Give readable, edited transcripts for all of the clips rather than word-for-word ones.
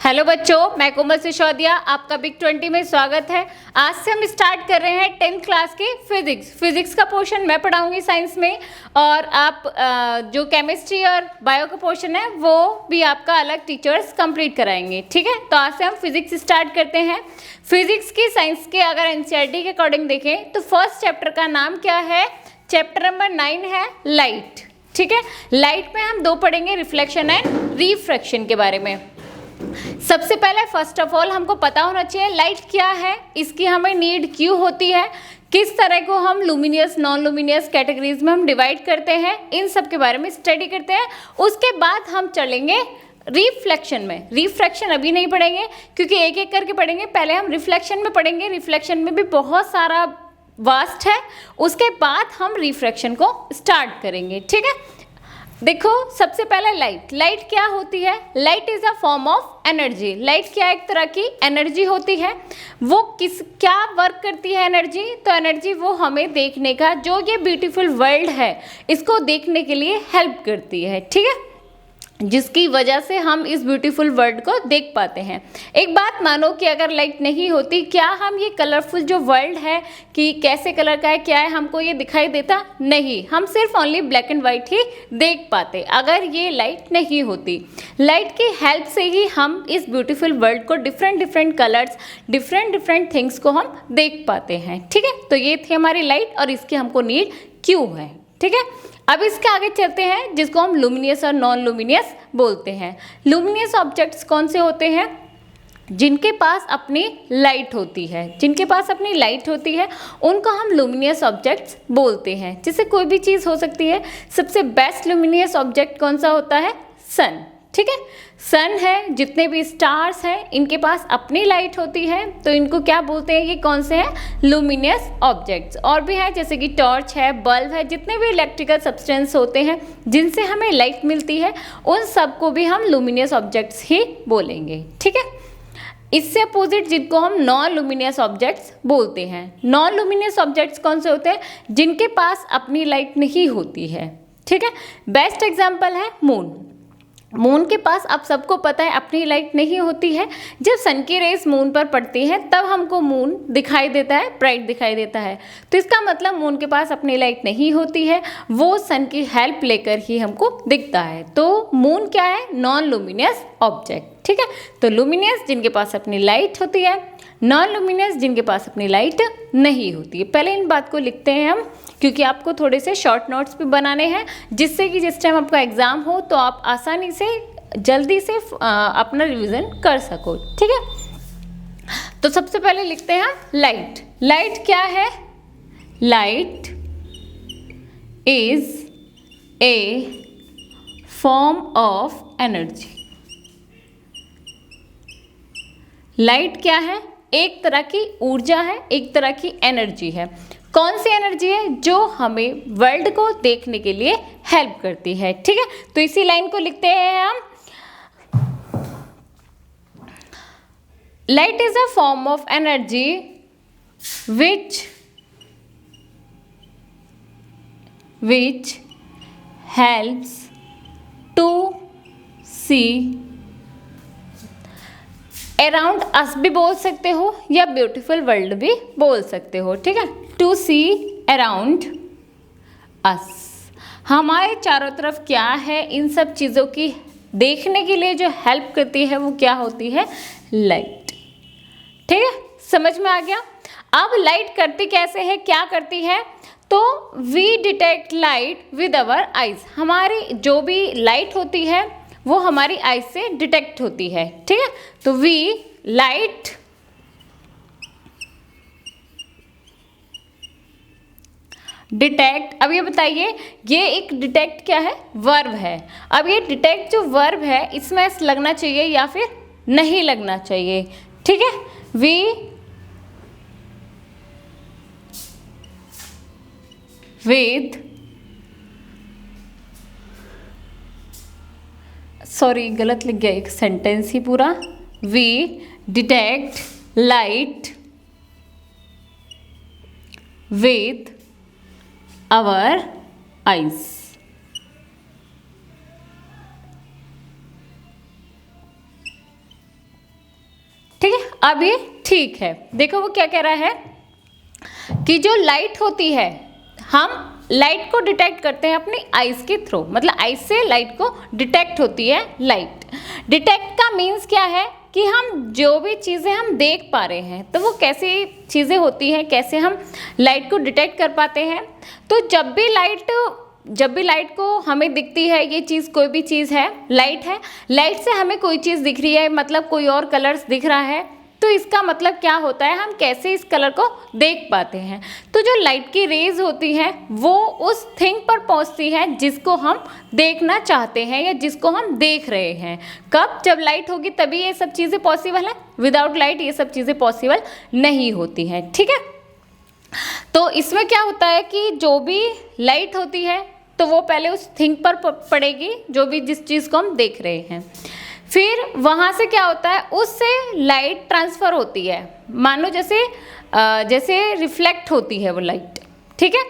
Hello बच्चों, मैं कोमल सिसोदिया, आपका बिग 20 में स्वागत है। आज से हम स्टार्ट कर रहे हैं 10th क्लास की फिजिक्स का पोर्शन मैं पढ़ाऊंगी साइंस में, और आप जो केमिस्ट्री और बायो का पोर्शन है वो भी आपका अलग टीचर्स कंप्लीट कराएंगे। ठीक है, तो आज से हम फिजिक्स स्टार्ट करते हैं। फिजिक्स की साइंस के अगर एनसीईआरटी के अकॉर्डिंग देखें तो फर्स्ट चैप्टर का नाम क्या है? चैप्टर नंबर 9 है लाइट। ठीक है, लाइट में हम दो पढ़ेंगे, रिफ्लेक्शन एंड रिफ्रैक्शन के बारे में। सबसे पहले फर्स्ट ऑफ ऑल हमको पता होना चाहिए लाइट क्या है, इसकी हमें नीड क्यों होती है, किस तरह को हम लुमिनियस नॉन लुमिनियस कैटेगरीज में हम डिवाइड करते हैं, इन सब के बारे में स्टडी करते हैं। उसके बाद हम चलेंगे रिफ्लेक्शन में। रिफ्रैक्शन अभी नहीं पढ़ेंगे क्योंकि एक एक करके पढ़ेंगे, पहले हम रिफ्लेक्शन में पढ़ेंगे। रिफ्लेक्शन में भी बहुत सारा वास्ट है, उसके बाद हम रिफ्रैक्शन को स्टार्ट करेंगे। ठीक है, देखो सबसे पहले लाइट क्या होती है? Light is a form of energy. Light क्या एक तरह की एनर्जी होती है। वो क्या वर्क करती है एनर्जी? तो एनर्जी वो हमें देखने का, जो ये ब्यूटीफुल वर्ल्ड है इसको देखने के लिए हेल्प करती है। ठीक है, जिसकी वजह से हम इस ब्यूटीफुल वर्ल्ड को देख पाते हैं। एक बात मानो कि अगर लाइट नहीं होती, क्या हम ये कलरफुल जो वर्ल्ड है कि कैसे कलर का है क्या है हमको ये दिखाई देता? नहीं, हम सिर्फ ओनली ब्लैक एंड वाइट ही देख पाते अगर ये लाइट नहीं होती। लाइट की हेल्प से ही हम इस ब्यूटीफुल वर्ल्ड को डिफरेंट कलर्स, डिफरेंट थिंग्स को हम देख पाते हैं। ठीक है, तो ये थी हमारी लाइट और इसकी हमको नीड क्यों है। ठीक है, अब इसके आगे चलते हैं जिसको हम लुमिनियस और नॉन लुमिनियस बोलते हैं। लुमिनियस ऑब्जेक्ट्स कौन से होते हैं? जिनके पास अपनी लाइट होती है। जिनके पास अपनी लाइट होती है उनको हम लुमिनियस ऑब्जेक्ट्स बोलते हैं। जैसे कोई भी चीज़ हो सकती है। सबसे बेस्ट लुमिनियस ऑब्जेक्ट कौन सा होता है? सन। ठीक है, सन है, जितने भी स्टार्स हैं इनके पास अपनी लाइट होती है, तो इनको क्या बोलते हैं? ये कौन से हैं? Luminous objects. और भी हैं जैसे कि टॉर्च है, बल्ब है, जितने भी इलेक्ट्रिकल सब्सटेंस होते हैं जिनसे हमें लाइट मिलती है उन सबको भी हम लुमिनियस ऑब्जेक्ट्स ही बोलेंगे। ठीक है, इससे अपोजिट जिनको हम नॉन लुमिनियस ऑब्जेक्ट्स बोलते हैं। नॉन लुमिनियस ऑब्जेक्ट्स कौन से होते हैं? जिनके पास अपनी लाइट नहीं होती है। ठीक है, बेस्ट एग्जाम्पल है मून। मून के पास आप सबको पता है अपनी लाइट नहीं होती है। जब सन की रेस मून पर पड़ती है तब हमको मून दिखाई देता है, ब्राइट दिखाई देता है। तो इसका मतलब मून के पास अपनी लाइट नहीं होती है, वो सन की हेल्प लेकर ही हमको दिखता है। तो मून क्या है? Non luminous object. ठीक है, तो लुमिनियस जिनके पास अपनी लाइट होती है, नॉन लुमिनियस जिनके पास अपनी लाइट नहीं होती है। पहले इन बात को लिखते हैं हम, क्योंकि आपको थोड़े से शॉर्ट नोट्स भी बनाने हैं, जिससे कि जिस टाइम आपका एग्ज़ाम हो तो आप आसानी से जल्दी से अपना रिवीजन कर सको। ठीक है, तो सबसे पहले लिखते हैं लाइट। लाइट क्या है? Light is a form of energy. Light क्या है? एक तरह की ऊर्जा है, एक तरह की एनर्जी है। कौन सी एनर्जी है? जो हमें वर्ल्ड को देखने के लिए हेल्प करती है। ठीक है, तो इसी लाइन को लिखते हैं हम। Light is a form of energy which helps to see around us भी बोल सकते हो या ब्यूटीफुल वर्ल्ड भी बोल सकते हो। ठीक है, टू सी अराउंड अस, हमारे चारों तरफ क्या है इन सब चीज़ों की देखने के लिए जो हेल्प करती है वो क्या होती है? लाइट। ठीक है, समझ में आ गया? अब लाइट करती कैसे है, क्या करती है? तो we detect light with our eyes. हमारी जो भी लाइट होती है वो हमारी आइज से डिटेक्ट होती है। ठीक है, तो वी लाइट डिटेक्ट। अब ये बताइए, ये एक डिटेक्ट क्या है? वर्ब है। अब ये डिटेक्ट जो वर्ब है इसमें एस लगना चाहिए या फिर नहीं लगना चाहिए? ठीक है, वी विद, सॉरी गलत लिख गया एक सेंटेंस ही पूरा। We detect light with our eyes. ठीक है, अब ये ठीक है। देखो वो क्या कह रहा है कि जो लाइट होती है, हम लाइट को डिटेक्ट करते हैं अपनी आइज के थ्रू, मतलब आइज से लाइट को डिटेक्ट होती है लाइट। डिटेक्ट का मीन्स क्या है कि हम जो भी चीज़ें हम देख पा रहे हैं, तो वो कैसी चीज़ें होती हैं, कैसे हम लाइट को डिटेक्ट कर पाते हैं। तो जब भी लाइट को हमें दिखती है, ये चीज़ कोई भी चीज़ है, लाइट से हमें कोई चीज़ दिख रही है, मतलब कोई और कलर्स दिख रहा है, तो इसका मतलब क्या होता है, हम कैसे इस कलर को देख पाते हैं। तो जो लाइट की रेज होती है वो उस थिंग पर पहुंचती है जिसको हम देखना चाहते हैं या जिसको हम देख रहे हैं। कब? जब लाइट होगी तभी ये सब चीज़ें पॉसिबल है, विदाउट लाइट ये सब चीज़ें पॉसिबल नहीं होती हैं। ठीक है, तो इसमें क्या होता है कि जो भी लाइट होती है तो वो पहले उस थिंग पर पड़ेगी, जो भी जिस चीज़ को हम देख रहे हैं, फिर वहाँ से क्या होता है, उससे लाइट ट्रांसफ़र होती है। मान लो जैसे रिफ्लेक्ट होती है वो लाइट। ठीक है,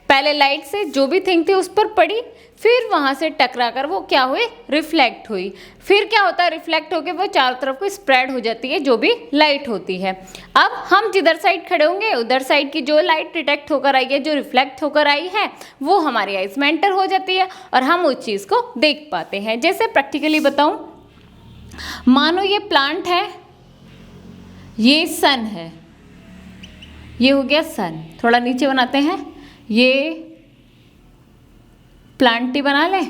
पहले लाइट से जो भी थिंग थी उस पर पड़ी, फिर वहाँ से टकरा कर वो क्या हुई, रिफ्लेक्ट हुई। फिर क्या होता है, रिफ्लेक्ट होकर वो चारों तरफ को स्प्रेड हो जाती है जो भी लाइट होती है। अब हम जिधर साइड खड़े होंगे उधर साइड की जो लाइट डिटेक्ट होकर आई है, जो रिफ्लेक्ट होकर आई है, वो हमारी आइज में एंटर हो जाती है और हम उस चीज़ को देख पाते हैं। जैसे प्रैक्टिकली बताऊं, मानो ये प्लांट है, ये सन है, ये हो गया सन। थोड़ा नीचे बनाते हैं, ये प्लांट ही बना लें,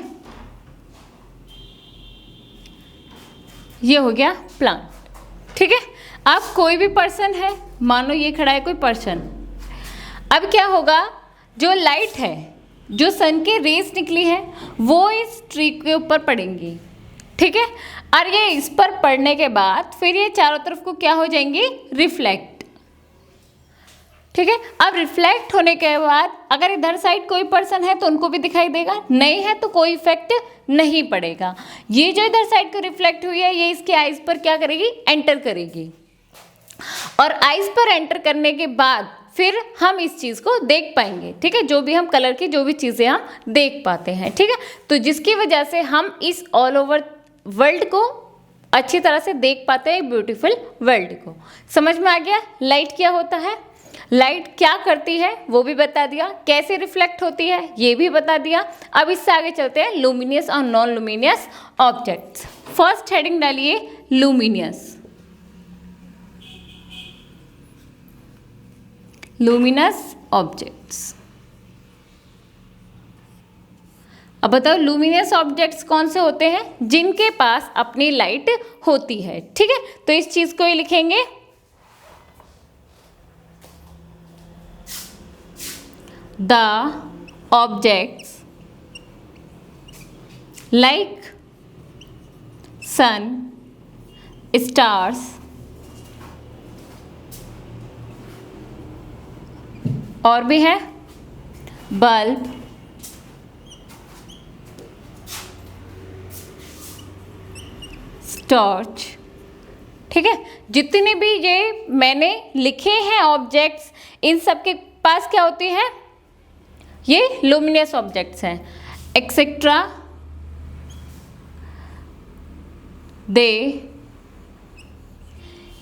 ये हो गया प्लांट। ठीक है, अब कोई भी पर्सन है, मानो ये खड़ा है कोई पर्सन। अब क्या होगा, जो लाइट है, जो सन के रेज निकली है, वो इस ट्री के ऊपर पड़ेंगी। ठीक है, और ये इस पर पड़ने के बाद फिर ये चारों तरफ को क्या हो जाएंगी, रिफ्लेक्ट। ठीक है, अब रिफ्लेक्ट होने के बाद अगर इधर साइड कोई पर्सन है तो उनको भी दिखाई देगा, नहीं है तो कोई इफेक्ट नहीं पड़ेगा। ये जो इधर साइड को रिफ्लेक्ट हुई है, ये इसके आइज पर क्या करेगी, एंटर करेगी, और आइज पर एंटर करने के बाद फिर हम इस चीज़ को देख पाएंगे। ठीक है, जो भी हम कलर की जो भी चीज़ें हम देख पाते हैं। ठीक है, तो जिसकी वजह से हम इस ऑल ओवर वर्ल्ड को अच्छी तरह से देख पाते हैं, ब्यूटीफुल वर्ल्ड को। समझ में आ गया लाइट क्या होता है, लाइट क्या करती है वो भी बता दिया, कैसे रिफ्लेक्ट होती है ये भी बता दिया। अब इससे आगे चलते हैं लुमिनियस और non luminous objects. First heading डालिए लुमिनियस। Luminous objects. अब बताओ लुमिनियस ऑब्जेक्ट्स कौन से होते हैं, जिनके पास अपनी लाइट होती है। ठीक है, तो इस चीज को ही लिखेंगे, the objects like sun, stars, और भी है बल्ब, टॉर्च। ठीक है, जितने भी ये मैंने लिखे हैं ऑब्जेक्ट्स, इन सब के पास क्या होती है, ये लुमिनियस ऑब्जेक्ट्स हैं। एक्सेट्रा दे,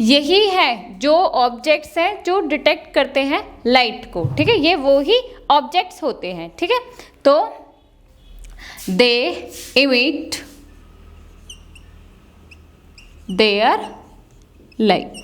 यही है जो ऑब्जेक्ट्स हैं जो डिटेक्ट करते हैं लाइट को। ठीक है, ये वो ही ऑब्जेक्ट्स होते हैं। ठीक है, तो दे इमिट देयर लाइट।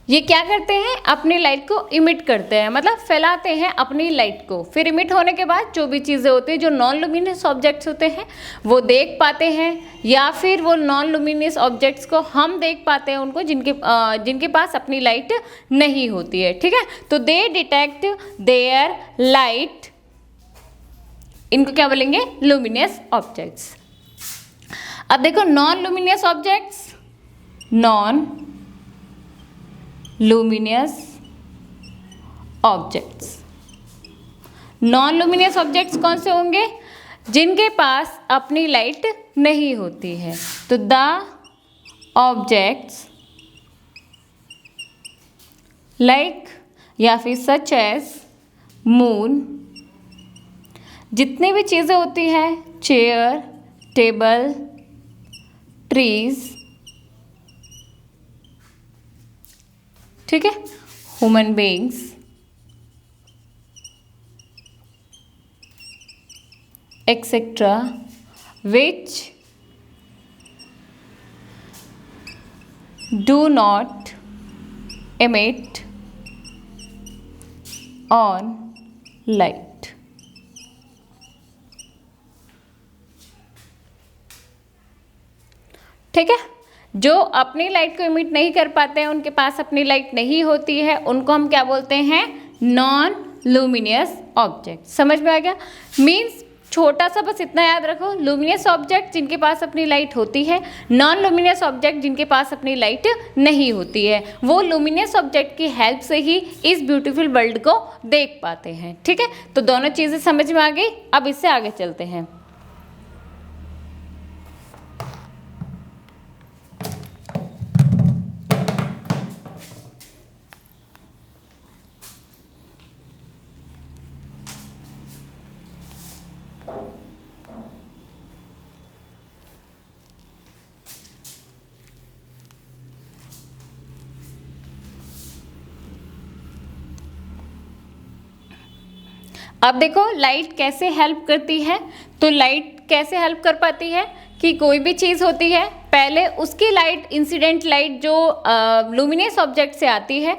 ये क्या करते हैं, अपनी लाइट को इमिट करते हैं, मतलब फैलाते हैं अपनी लाइट को। फिर इमिट होने के बाद जो भी चीज़ें होती हैं, जो नॉन लुमिनियस ऑब्जेक्ट्स होते हैं वो देख पाते हैं, या फिर वो नॉन लुमिनियस ऑब्जेक्ट्स को हम देख पाते हैं, उनको जिनके पास अपनी लाइट नहीं होती है। ठीक है, तो दे डिटेक्ट देयर लाइट, इनको क्या बोलेंगे, लुमिनियस ऑब्जेक्ट्स। अब देखो non luminous objects, non luminous objects. Non luminous objects कौन से होंगे, जिनके पास अपनी लाइट नहीं होती है। तो द ऑब्जेक्ट्स लाइक या फिर सच एज मून, जितनी भी चीज़ें होती हैं, चेयर, टेबल, ट्रीज, ठीक है, human beings, etcetera, which do not emit on light। ठीक है, जो अपनी लाइट को इमिट नहीं कर पाते हैं, उनके पास अपनी लाइट नहीं होती है, उनको हम क्या बोलते हैं? Non luminous object. समझ में आ गया? मीन्स छोटा सा बस इतना याद रखो, लुमिनियस ऑब्जेक्ट जिनके पास अपनी लाइट होती है, नॉन लुमिनियस ऑब्जेक्ट जिनके पास अपनी लाइट नहीं होती है, वो लुमिनियस ऑब्जेक्ट की हेल्प से ही इस ब्यूटीफुल वर्ल्ड को देख पाते हैं। ठीक है, तो दोनों चीज़ें समझ में आ गई। अब इससे आगे चलते हैं। अब देखो लाइट कैसे हेल्प करती है। तो लाइट कैसे हेल्प कर पाती है कि कोई भी चीज़ होती है, पहले उसकी लाइट, इंसिडेंट लाइट जो लुमिनियस ऑब्जेक्ट से आती है,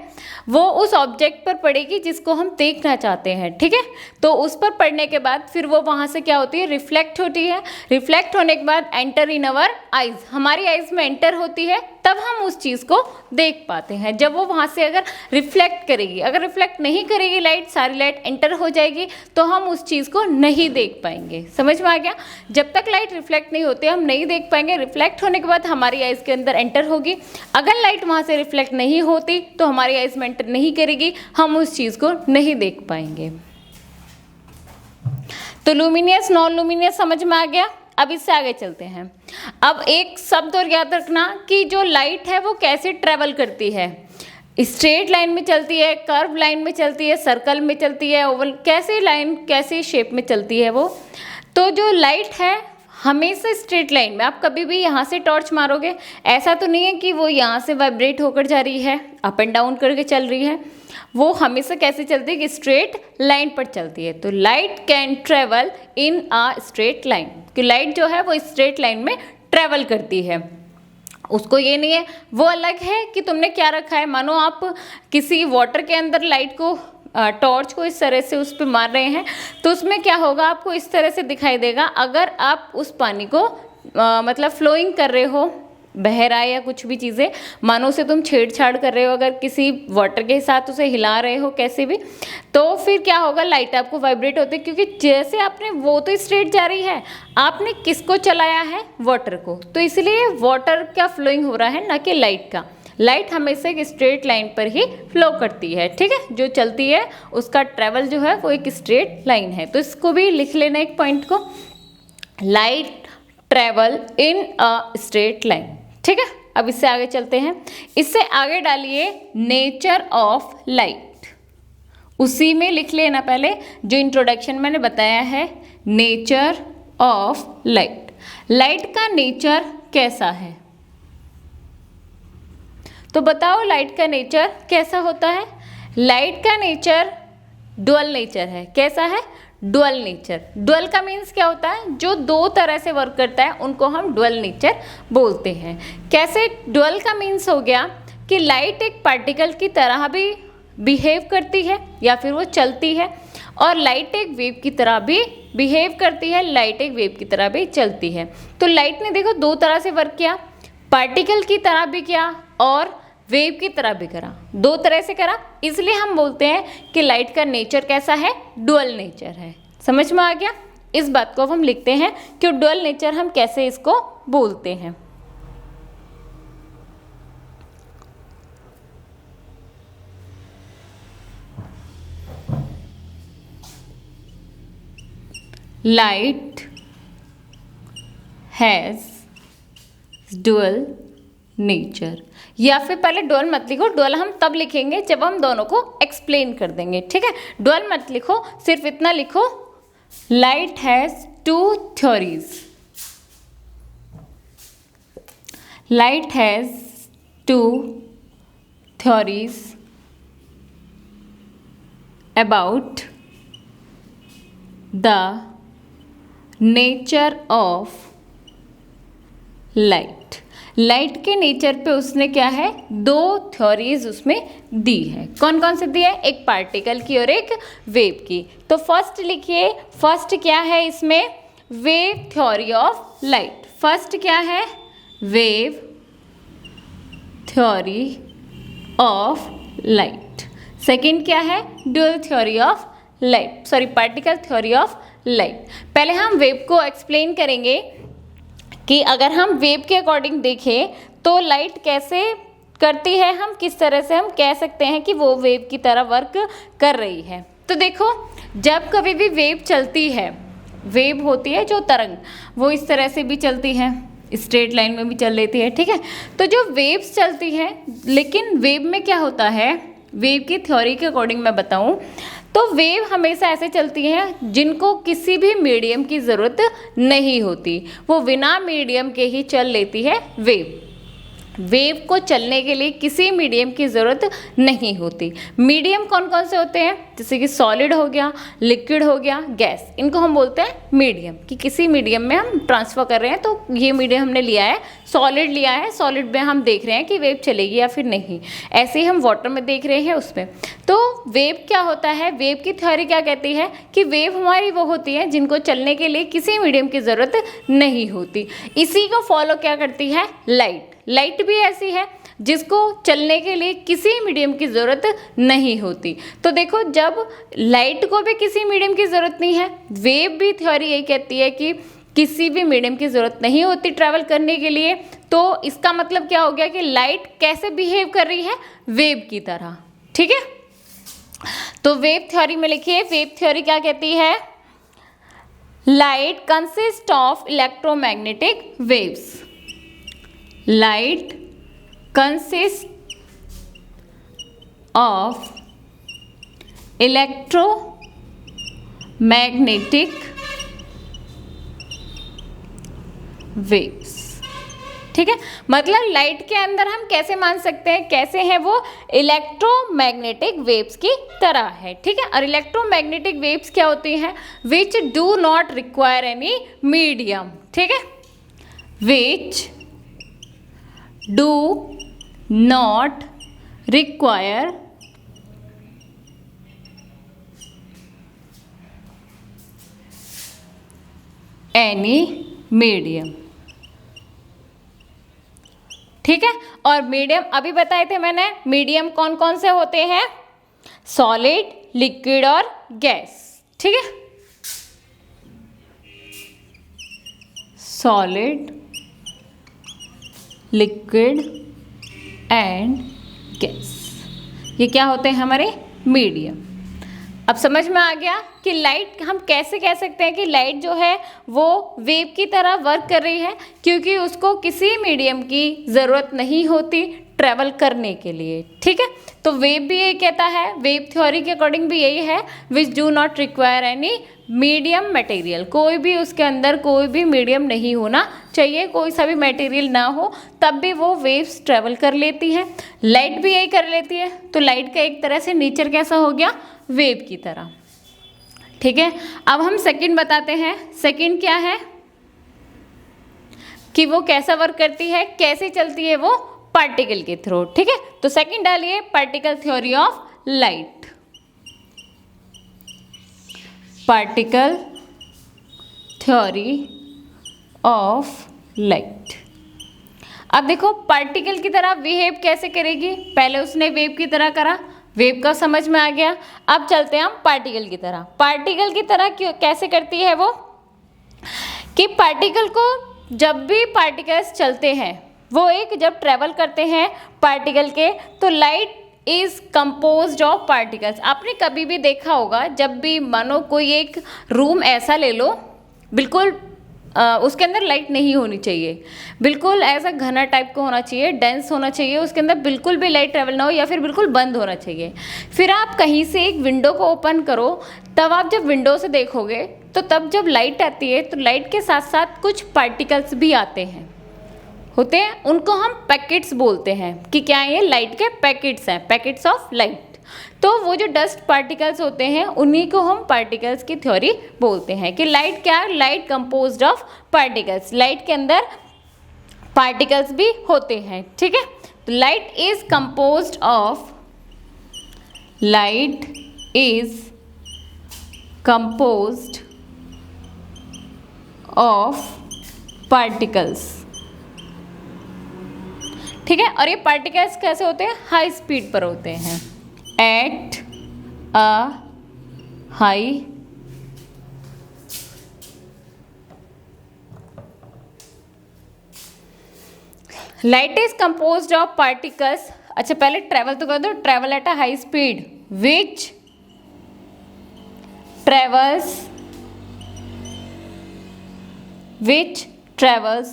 वो उस ऑब्जेक्ट पर पड़ेगी जिसको हम देखना चाहते हैं। ठीक है, तो उस पर पड़ने के बाद फिर वो वहाँ से क्या होती है? रिफ्लेक्ट होती है। रिफ्लेक्ट होने के बाद एंटर इन अवर आइज, हमारी आइज में एंटर होती है, तब हम उस चीज़ को देख पाते हैं। जब वो वहाँ से अगर रिफ्लेक्ट करेगी, अगर रिफ्लेक्ट नहीं करेगी लाइट, सारी लाइट एंटर हो जाएगी, तो हम उस चीज़ को नहीं देख पाएंगे। समझ में आ गया? जब तक लाइट रिफ्लेक्ट नहीं होती हम नहीं देख पाएंगे। रिफ्लेक्ट होने के बाद हमारी आइज के अंदर एंटर होगी। अगर लाइट वहाँ से रिफ्लेक्ट नहीं होती तो हमारी आइज में एंटर नहीं करेगी, हम उस चीज़ को नहीं देख पाएंगे। तो लुमिनियस, नॉन लुमिनियस समझ में आ गया। अब इससे आगे चलते हैं। अब एक शब्द और याद रखना कि जो लाइट है वो कैसे ट्रेवल करती है। स्ट्रेट लाइन में चलती है, कर्व लाइन में चलती है, सर्कल में चलती है, ओवल, कैसे लाइन, कैसे शेप में चलती है वो। तो जो लाइट है हमेशा स्ट्रेट लाइन में, आप कभी भी यहाँ से टॉर्च मारोगे, ऐसा तो नहीं है कि वो यहाँ से वाइब्रेट होकर जा रही है, अप एंड डाउन करके चल रही है। वो हमेशा कैसे चलती है कि स्ट्रेट लाइन पर चलती है। तो light can travel in a straight line, कि लाइट जो है वो स्ट्रेट लाइन में ट्रेवल करती है। उसको ये नहीं है, वो अलग है कि तुमने क्या रखा है। मानो आप किसी वाटर के अंदर लाइट को, टॉर्च को इस तरह से उस पर मार रहे हैं, तो उसमें क्या होगा, आपको इस तरह से दिखाई देगा। अगर आप उस पानी को मतलब फ्लोइंग कर रहे हो, बह रहा है या कुछ भी चीज़ें, मानो से तुम छेड़छाड़ कर रहे हो, अगर किसी वाटर के साथ उसे हिला रहे हो कैसे भी, तो फिर क्या होगा, लाइट आपको वाइब्रेट होती है। क्योंकि जैसे आपने, वो तो स्ट्रेट जा रही है, आपने किसको चलाया है? वाटर को। तो इसलिए वाटर का फ्लोइंग हो रहा है, ना कि लाइट का। लाइट हमेशा एक स्ट्रेट लाइन पर ही फ्लो करती है। ठीक है, जो चलती है उसका ट्रेवल जो है वो एक स्ट्रेट लाइन है। तो इसको भी लिख लेना एक पॉइंट को, light travel in a straight line. ठीक है, अब इससे आगे चलते हैं। इससे आगे डालिए नेचर ऑफ लाइट। उसी में लिख लेना पहले जो इंट्रोडक्शन मैंने बताया है, नेचर ऑफ लाइट। लाइट का नेचर कैसा है? तो बताओ लाइट का नेचर कैसा होता है? लाइट का नेचर डुअल नेचर है। कैसा है? Dual nature. डुअल का मीन्स क्या होता है? जो दो तरह से वर्क करता है उनको हम डुअल नेचर बोलते हैं। कैसे? डुअल का मीन्स हो गया कि लाइट एक पार्टिकल की तरह भी बिहेव करती है या फिर वो चलती है, और लाइट एक वेव की तरह भी बिहेव करती है, लाइट एक वेव की तरह भी चलती है। तो लाइट ने देखो दो तरह से वर्क किया, पार्टिकल की तरह भी किया और वेव की तरह भी करा, दो तरह से करा। इसलिए हम बोलते हैं कि लाइट का नेचर कैसा है? डुअल नेचर है। समझ में आ गया? इस बात को अब हम लिखते हैं कि डुअल नेचर हम कैसे इसको बोलते हैं। लाइट हैज डुअल नेचर, या फिर पहले डुअल मत लिखो, डुअल हम तब लिखेंगे जब हम दोनों को एक्सप्लेन कर देंगे। ठीक है, डुअल मत लिखो, सिर्फ इतना लिखो, light has two theories. Light has two theories about the nature of light. Light के नेचर पे उसने क्या है, दो थ्योरीज उसमें दी है. कौन कौन से दी है? एक पार्टिकल की और एक वेव की. तो फर्स्ट लिखिए, फर्स्ट क्या है इसमें? Wave theory of light. First क्या है? Wave theory of light. Second क्या है? Dual theory of light, sorry particle theory of light. पहले हम वेव को एक्सप्लेन करेंगे कि अगर हम वेव के अकॉर्डिंग देखें तो लाइट कैसे करती है, हम किस तरह से हम कह सकते हैं कि वो वेव की तरह वर्क कर रही है. तो देखो, जब कभी भी वेव चलती है, वेव होती है जो तरंग, वो इस तरह से भी चलती है, स्ट्रेट लाइन में भी चल लेती है, ठीक है. तो जो वेव्स चलती है, लेकिन वेव में क्या होता है, वेव की थ्योरी के अकॉर्डिंग मैं बताऊं तो वेव हमेशा ऐसे चलती हैं जिनको किसी भी मीडियम की ज़रूरत नहीं होती, वो बिना मीडियम के ही चल लेती है वेव. वेव को चलने के लिए किसी मीडियम की ज़रूरत नहीं होती. मीडियम कौन कौन से होते हैं? जैसे कि सॉलिड हो गया, लिक्विड हो गया, गैस, इनको हम बोलते हैं मीडियम. कि किसी मीडियम में हम ट्रांसफ़र कर रहे हैं, तो ये मीडियम हमने लिया है, सॉलिड लिया है, सॉलिड में हम देख रहे हैं कि वेव चलेगी या फिर नहीं. ऐसे ही हम वाटर में देख रहे हैं उसमें. तो वेव क्या होता है, वेव की थ्योरी क्या कहती है कि वेव हमारी वो होती है जिनको चलने के लिए किसी मीडियम की ज़रूरत नहीं होती. इसी को फॉलो क्या करती है लाइट. लाइट भी ऐसी है जिसको चलने के लिए किसी मीडियम की ज़रूरत नहीं होती. तो देखो, जब लाइट को भी किसी मीडियम की ज़रूरत नहीं है, वेव भी थ्योरी यही कहती है कि किसी भी मीडियम की ज़रूरत नहीं होती ट्रैवल करने के लिए. तो इसका मतलब क्या हो गया कि लाइट कैसे बिहेव कर रही है, वेव की तरह, ठीक है. तो वेव थ्योरी में लिखिए, वेव थ्योरी क्या कहती है? Light consist of electromagnetic waves. Light consists of electromagnetic waves. ठीक है, मतलब लाइट के अंदर हम कैसे मान सकते हैं, कैसे है वो इलेक्ट्रोमैग्नेटिक वेव्स की तरह है. ठीक है, और इलेक्ट्रोमैग्नेटिक वेव्स क्या होती हैं? Which do not require any medium. ठीक है, विच do not require any medium. ठीक है, और मीडियम अभी बताए थे मैंने, मीडियम कौन कौन से होते हैं? सॉलिड, लिक्विड और गैस. ठीक है, सॉलिड, लिक्विड एंड गैस, ये क्या होते हैं? हमारे मीडियम. अब समझ में आ गया कि लाइट हम कैसे कह सकते हैं कि लाइट जो है वो वेव की तरह वर्क कर रही है, क्योंकि उसको किसी मीडियम की ज़रूरत नहीं होती ट्रैवल करने के लिए. ठीक है, तो वेव भी यही कहता है, वेव थ्योरी के अकॉर्डिंग भी यही है, which do not require any medium material. कोई भी उसके अंदर कोई भी मीडियम नहीं होना चाहिए, कोई सा भी मटेरियल ना हो, तब भी वो वेव्स ट्रैवल कर लेती है. लाइट भी यही कर लेती है. तो लाइट का एक तरह से नेचर कैसा हो गया? वेव की तरह. ठीक है, अब हम सेकंड बताते हैं. सेकंड क्या है कि वो कैसा वर्क करती है, कैसे चलती है वो? पार्टिकल के थ्रू. ठीक है, तो सेकंड डालिए, particle theory of light. Particle theory of light. अब देखो, पार्टिकल की तरह बिहेव कैसे करेगी? पहले उसने वेव की तरह करा, वेव का समझ में आ गया. अब चलते हैं हम पार्टिकल की तरह. पार्टिकल की तरह कैसे करती है वो? कि पार्टिकल को, जब भी पार्टिकल्स चलते हैं, वो एक जब ट्रेवल करते हैं पार्टिकल के, तो light is composed of particles. आपने कभी भी देखा होगा, जब भी मानो कोई एक रूम ऐसा ले लो, बिल्कुल उसके अंदर लाइट नहीं होनी चाहिए, बिल्कुल ऐसा घना टाइप का होना चाहिए, डेंस होना चाहिए, उसके अंदर बिल्कुल भी लाइट ट्रेवल ना हो, या फिर बिल्कुल बंद होना चाहिए. फिर आप कहीं से एक विंडो को ओपन करो, तब आप जब विंडो से देखोगे तो तब जब लाइट आती है तो लाइट के साथ साथ कुछ पार्टिकल्स भी आते हैं. होते हैं उनको हम पैकेट्स बोलते हैं कि क्या है, ये लाइट के पैकेट्स हैं, पैकेट्स ऑफ लाइट। तो वो जो डस्ट पार्टिकल्स होते हैं उन्हीं को हम पार्टिकल्स की थ्योरी बोलते हैं कि लाइट क्या है, light composed of particles, light के अंदर पार्टिकल्स भी होते हैं, ठीक है। तो light is composed of, light is composed of particles, ठीक है। और ये पार्टिकल्स कैसे होते हैं, हाई स्पीड पर होते हैं, at a high light is composed of particles. अच्छा पहले ट्रेवल तो कर दो, travel at a high speed which travels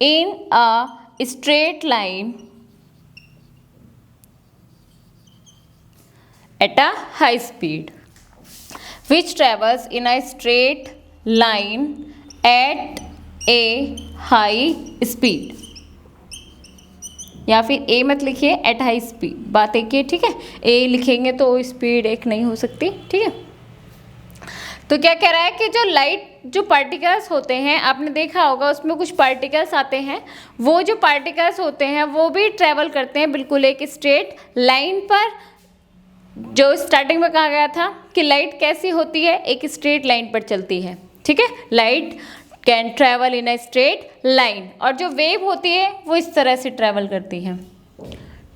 in a straight line at a high speed, which travels in a straight line at a high speed, या फिर ए मत लिखिए, at high speed, बात एक ही है, ठीक है। ए लिखेंगे तो स्पीड एक नहीं हो सकती, ठीक है। तो क्या कह रहा है कि जो लाइट जो पार्टिकल्स होते हैं, आपने देखा होगा उसमें कुछ पार्टिकल्स आते हैं, वो जो पार्टिकल्स होते हैं वो भी ट्रेवल करते हैं बिल्कुल एक स्ट्रेट लाइन पर। जो स्टार्टिंग में कहा गया था कि लाइट कैसी होती है, एक स्ट्रेट लाइन पर चलती है, ठीक है। Light can travel in a straight line, और जो वेव होती है वो इस तरह से ट्रैवल करती है,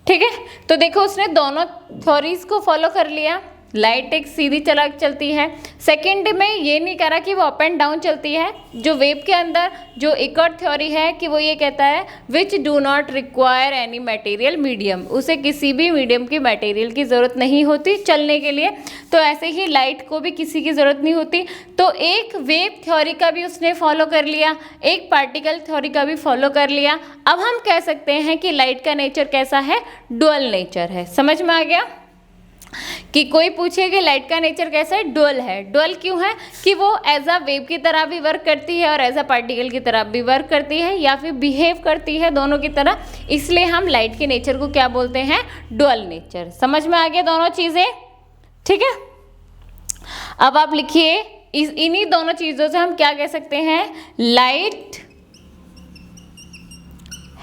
ठीक है। तो देखो उसने दोनों थ्योरीज को फॉलो कर लिया, लाइट एक सीधी चलती है, सेकंड में ये नहीं कह रहा कि वो अप एंड डाउन चलती है। जो वेव के अंदर जो एक और थ्योरी है कि वो ये कहता है which do not require any material medium, उसे किसी भी मीडियम की मटेरियल की ज़रूरत नहीं होती चलने के लिए। तो ऐसे ही लाइट को भी किसी की ज़रूरत नहीं होती। तो एक वेव थ्योरी का भी उसने फॉलो कर लिया, एक पार्टिकल थ्योरी का भी फॉलो कर लिया। अब हम कह सकते हैं कि लाइट का नेचर कैसा है, डुअल नेचर है। समझ में आ गया कि कोई पूछे कि लाइट का नेचर कैसा है, डुअल है। डुअल क्यों है कि वो एज अ वेव की तरह भी वर्क करती है और एज अ पार्टिकल की तरह भी वर्क करती है, या फिर बिहेव करती है दोनों की तरह। इसलिए हम लाइट के नेचर को क्या बोलते हैं, डुअल नेचर। समझ में आ गया दोनों चीज़ें, ठीक है। अब आप लिखिए इन्हीं दोनों चीज़ों से हम क्या कह सकते हैं, light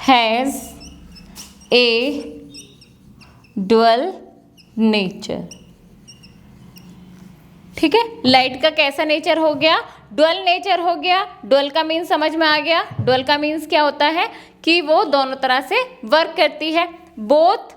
has A dual nature, ठीक है। लाइट का कैसा नेचर हो गया, डुअल नेचर हो गया। डुअल का मीन्स समझ में आ गया, डुअल का मीन्स क्या होता है कि वो दोनों तरह से वर्क करती है। Both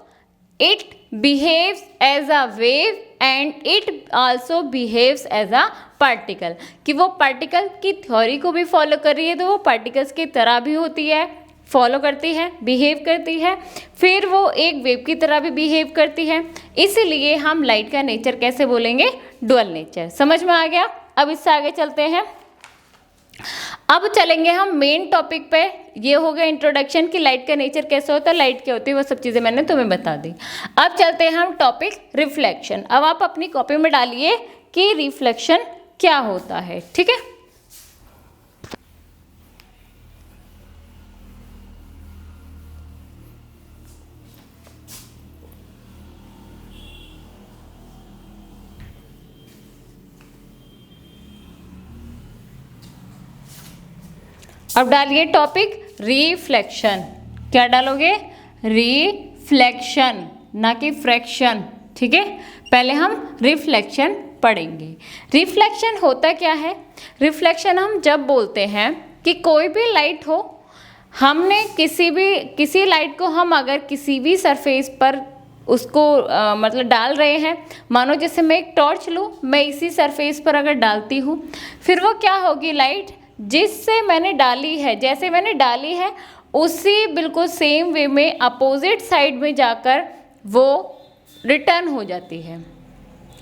it behaves as a wave and it also behaves as a particle, कि वो पार्टिकल की थ्योरी को भी फॉलो कर रही है, तो वो पार्टिकल्स की तरह भी होती है, फॉलो करती है, बिहेव करती है, फिर वो एक वेव की तरह भी बिहेव करती है। इसीलिए हम लाइट का नेचर कैसे बोलेंगे, डुअल नेचर। समझ में आ गया। अब इससे आगे चलते हैं। अब चलेंगे हम मेन टॉपिक पे। ये हो गया इंट्रोडक्शन कि लाइट का नेचर कैसे होता है, लाइट क्या होती है, वो सब चीज़ें मैंने तुम्हें बता दी। अब चलते हैं हम टॉपिक रिफ्लेक्शन। अब आप अपनी कॉपी में डालिए कि रिफ्लेक्शन क्या होता है, ठीक है। अब डालिए टॉपिक रिफ्लेक्शन। क्या डालोगे, रिफ्लेक्शन, ना कि फ्रैक्शन, ठीक है। पहले हम रिफ्लेक्शन पढ़ेंगे। रिफ्लेक्शन होता क्या है, रिफ्लेक्शन हम जब बोलते हैं कि कोई भी लाइट हो, हमने किसी लाइट को हम अगर किसी भी सरफेस पर उसको मतलब डाल रहे हैं, मानो जैसे मैं एक टॉर्च लूँ, मैं इसी सरफेस पर अगर डालती हूँ, फिर वो क्या होगी, लाइट जिससे मैंने डाली है, जैसे मैंने डाली है उसी बिल्कुल सेम वे में अपोजिट साइड में जाकर वो रिटर्न हो जाती है,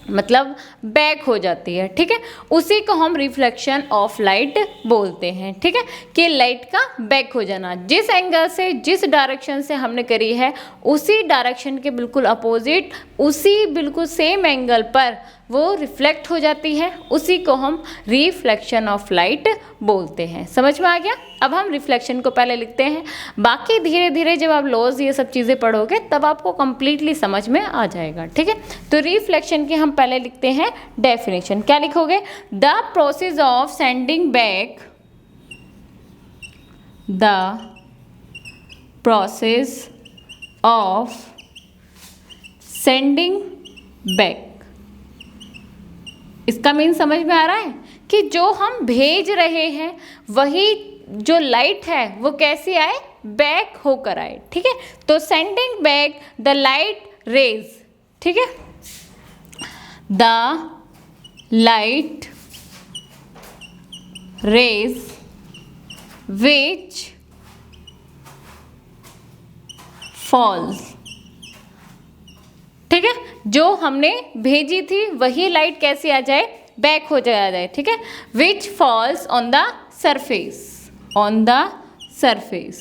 मतलब बैक हो जाती है, ठीक है। उसी को हम रिफ्लेक्शन ऑफ लाइट बोलते हैं, ठीक है, कि लाइट का बैक हो जाना। जिस एंगल से, जिस डायरेक्शन से हमने करी है, उसी डायरेक्शन के बिल्कुल अपोजिट, उसी बिल्कुल सेम एंगल पर वो रिफ्लेक्ट हो जाती है, उसी को हम रिफ्लेक्शन ऑफ लाइट बोलते हैं। समझ में आ गया? अब हम रिफ्लेक्शन को पहले लिखते हैं, बाकी धीरे धीरे जब आप लॉज ये सब चीज़ें पढ़ोगे तब आपको कंप्लीटली समझ में आ जाएगा। ठीक है, तो रिफ्लेक्शन की हम पहले लिखते हैं डेफिनेशन। क्या लिखोगे? The process of sending back, the process of sending back. इसका मीन समझ में आ रहा है कि जो हम भेज रहे हैं वही जो लाइट है वो कैसी आए? बैक होकर आए। ठीक है, तो sending back the light rays. ठीक है, the light rays which falls. ठीक है, जो हमने भेजी थी वही लाइट कैसी आ जाए? बैक हो जाए। ठीक है, which falls on the surface, on the surface.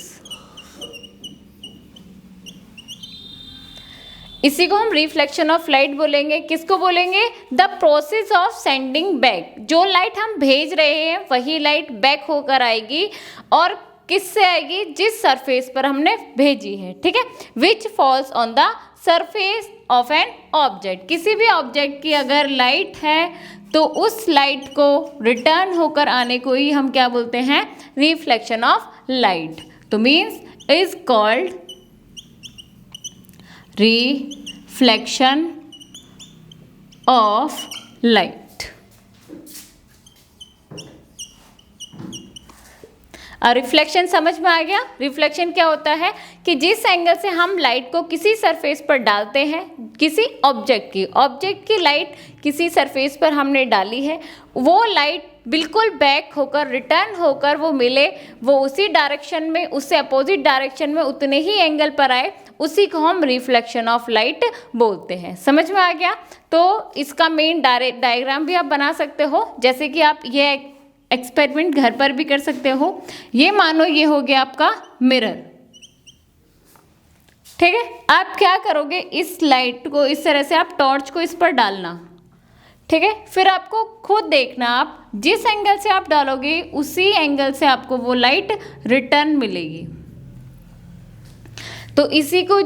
इसी को हम रिफ्लेक्शन ऑफ लाइट बोलेंगे। किसको बोलेंगे? The process of sending back. जो लाइट हम भेज रहे हैं वही लाइट बैक होकर आएगी, और किससे आएगी? जिस सरफेस पर हमने भेजी है। ठीक है, which falls on the surface of an object. किसी भी ऑब्जेक्ट की अगर लाइट है तो उस लाइट को रिटर्न होकर आने को ही हम क्या बोलते हैं? Reflection of light. तो means is called reflection of light. Reflection समझ में आ गया? रिफ्लेक्शन क्या होता है कि जिस एंगल से हम लाइट को किसी सरफेस पर डालते हैं, किसी ऑब्जेक्ट की लाइट किसी सरफेस पर हमने डाली है, वो लाइट बिल्कुल बैक होकर रिटर्न होकर वो मिले, वो उसी डायरेक्शन में, उससे अपोजिट डायरेक्शन में उतने ही एंगल पर आए, उसी को हम रिफ्लेक्शन ऑफ लाइट बोलते हैं। समझ में आ गया? तो इसका मेन डायग्राम भी आप बना सकते हो, जैसे कि आप ये एक्सपेरिमेंट घर पर भी कर सकते हो। ये मानो ये हो गया आपका मिरर। ठीक है, आप क्या करोगे? इस लाइट को इस तरह से आप टॉर्च को इस पर डालना। ठीक है, फिर आपको खुद देखना, आप जिस एंगल से आप डालोगे उसी एंगल से आपको वो लाइट रिटर्न मिलेगी। तो इसी को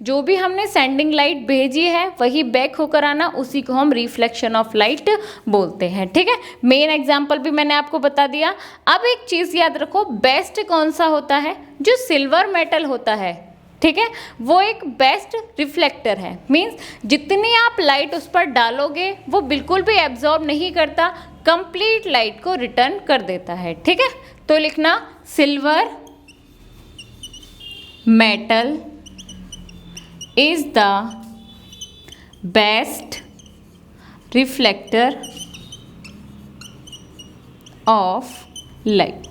जो भी हमने सेंडिंग लाइट भेजी है वही बैक होकर आना, उसी को हम रिफ्लेक्शन ऑफ लाइट बोलते हैं। ठीक है, मेन एग्जांपल भी मैंने आपको बता दिया। अब एक चीज़ याद रखो, बेस्ट कौन सा होता है? जो सिल्वर मेटल होता है। ठीक है, वो एक बेस्ट रिफ्लेक्टर है। मीन्स जितनी आप लाइट उस पर डालोगे वो बिल्कुल भी एब्जॉर्ब नहीं करता, कंप्लीट लाइट को रिटर्न कर देता है। ठीक है, तो लिखना silver metal is the best reflector of light।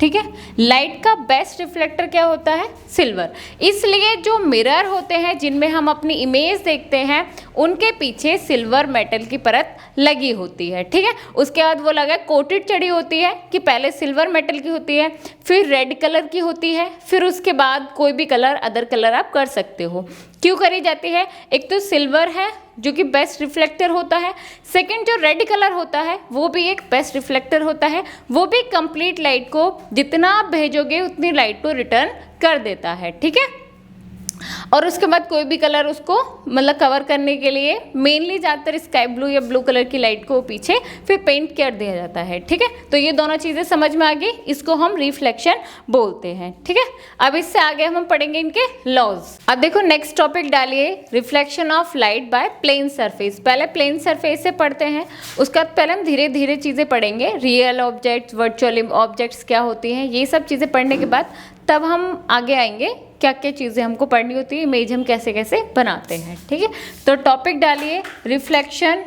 ठीक है, लाइट का बेस्ट रिफ्लेक्टर क्या होता है? सिल्वर। इसलिए जो मिरर होते हैं जिनमें हम अपनी इमेज देखते हैं उनके पीछे सिल्वर मेटल की परत लगी होती है। ठीक है, उसके बाद वो लगा कोटेड चढ़ी होती है कि पहले सिल्वर मेटल की होती है, फिर रेड कलर की होती है, फिर उसके बाद कोई भी कलर, अदर कलर आप कर सकते हो। क्यों करी जाती है? एक तो सिल्वर है जो कि बेस्ट रिफ्लेक्टर होता है, सेकंड जो रेड कलर होता है वो भी एक बेस्ट रिफ्लेक्टर होता है, वो भी कंप्लीट लाइट को जितना आप भेजोगे उतनी लाइट को रिटर्न कर देता है। ठीक है, और उसके बाद कोई भी कलर उसको मतलब कवर करने के लिए मेनली ज़्यादातर स्काई ब्लू या ब्लू कलर की लाइट को पीछे फिर पेंट कर दिया जाता है। ठीक है, तो ये दोनों चीज़ें समझ में आ गई, इसको हम रिफ्लेक्शन बोलते हैं। ठीक है, अब इससे आगे हम पढ़ेंगे इनके लॉज। अब देखो नेक्स्ट टॉपिक डालिए, reflection of light by plane surface. पहले प्लेन सरफेस से पढ़ते हैं, उसके बाद पहले हम धीरे धीरे चीज़ें पढ़ेंगे, रियल ऑब्जेक्ट्स, वर्चुअल ऑब्जेक्ट्स क्या होती हैं, ये सब चीज़ें पढ़ने के बाद तब हम आगे आएंगे क्या क्या चीज़ें हमको पढ़नी होती है, इमेज हम कैसे कैसे बनाते हैं। ठीक है, तो टॉपिक डालिए reflection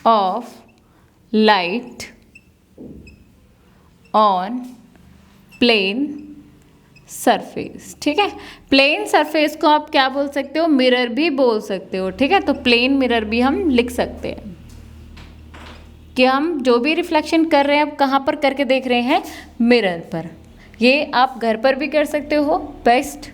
of light on plane surface. ठीक है, प्लेन सरफेस को आप क्या बोल सकते हो? मिरर भी बोल सकते हो। ठीक है, तो प्लेन मिरर भी हम लिख सकते हैं कि हम जो भी रिफ्लेक्शन कर रहे हैं अब कहाँ पर करके देख रहे हैं? मिरर पर। ये आप घर पर भी कर सकते हो, बेस्ट